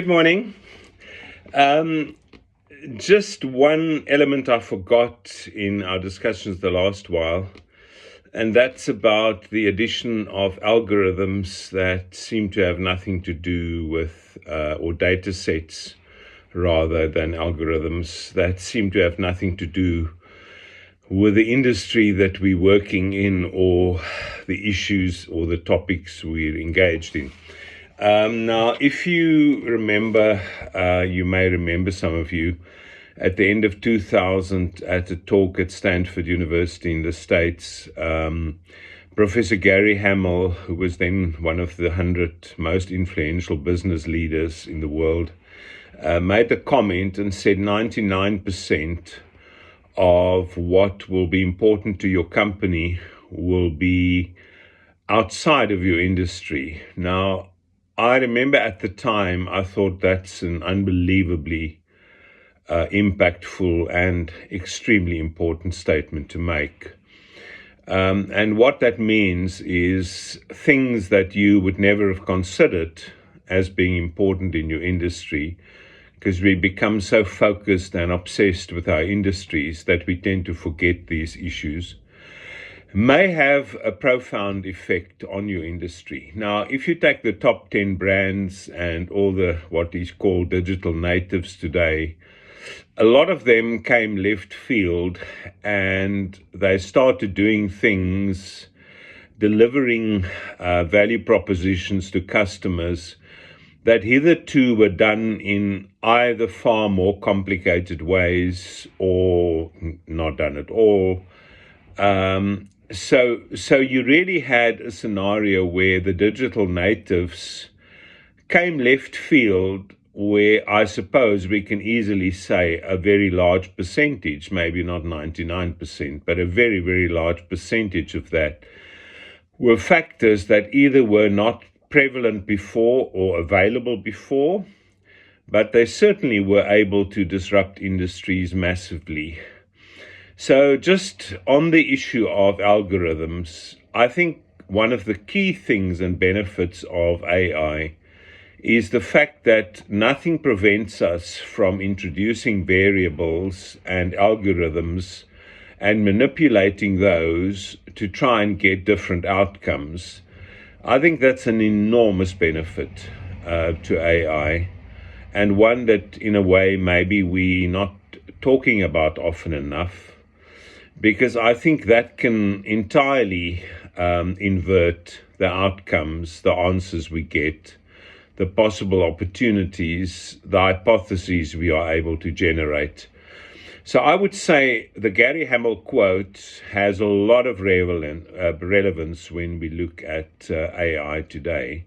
Good morning. Um, just one element I forgot in our discussions the last while, and that's about the addition of algorithms that seem to have nothing to do with, or data sets rather than algorithms that seem to have nothing to do with the industry that we're working in or the issues or the topics we're engaged in. Now, if you remember, you may remember, some of you, at the end of 2000 at a talk at Stanford University in the States, Professor Gary Hamel, who was then one of the 100 most influential business leaders in the world, made a comment and said 99% of what will be important to your company will be outside of your industry. Now, I remember at the time, I thought that's an unbelievably impactful and extremely important statement to make. And what that means is things that you would never have considered as being important in your industry, because we become so focused and obsessed with our industries that we tend to forget these issues, may have a profound effect on your industry. Now, if you take the top 10 brands and all the what is called digital natives today, a lot of them came left field and they started doing things, delivering value propositions to customers that hitherto were done in either far more complicated ways or not done at all. So you really had a scenario where the digital natives came left field, where I suppose we can easily say a very large percentage, maybe not 99%, but a very, very large percentage of that were factors that either were not prevalent before or available before, but they certainly were able to disrupt industries massively. So just on the issue of algorithms, I think one of the key things and benefits of AI is the fact that nothing prevents us from introducing variables and algorithms and manipulating those to try and get different outcomes. I think that's an enormous benefit to AI, and one that in a way maybe we're not talking about often enough, because I think that can entirely invert the outcomes, the answers we get, the possible opportunities, the hypotheses we are able to generate. So I would say the Gary Hamel quote has a lot of relevance when we look at AI today,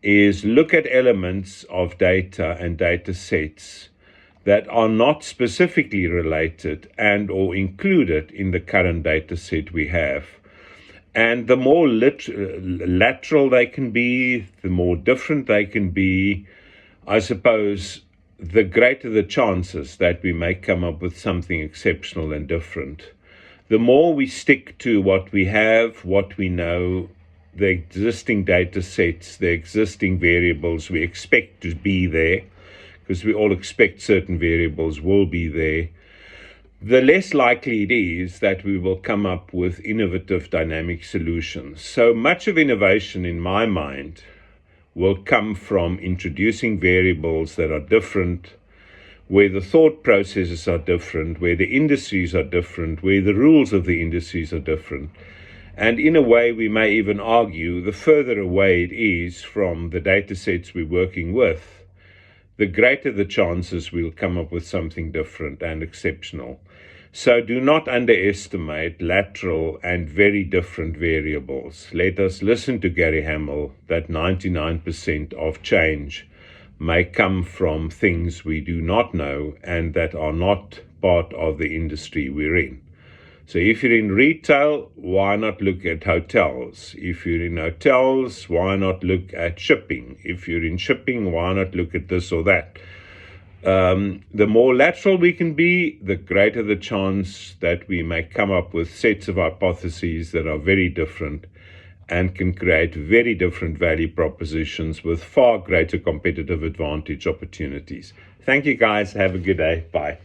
is look at elements of data and data sets that are not specifically related and or included in the current data set we have. And the more lateral they can be, the more different they can be, I suppose, the greater the chances that we may come up with something exceptional and different. The more we stick to what we have, what we know, the existing data sets, the existing variables we expect to be there, because we all expect certain variables will be there, the less likely it is that we will come up with innovative dynamic solutions. So much of innovation, in my mind, will come from introducing variables that are different, where the thought processes are different, where the industries are different, where the rules of the industries are different. And in a way, we may even argue the further away it is from the data sets we're working with, the greater the chances we'll come up with something different and exceptional. So do not underestimate lateral and very different variables. Let us listen to Gary Hamel that 99% of change may come from things we do not know and that are not part of the industry we're in. So if you're in retail, why not look at hotels? If you're in hotels, why not look at shipping? If you're in shipping, why not look at this or that? The more lateral we can be, the greater the chance that we may come up with sets of hypotheses that are very different and can create very different value propositions with far greater competitive advantage opportunities. Thank you, guys. Have a good day. Bye.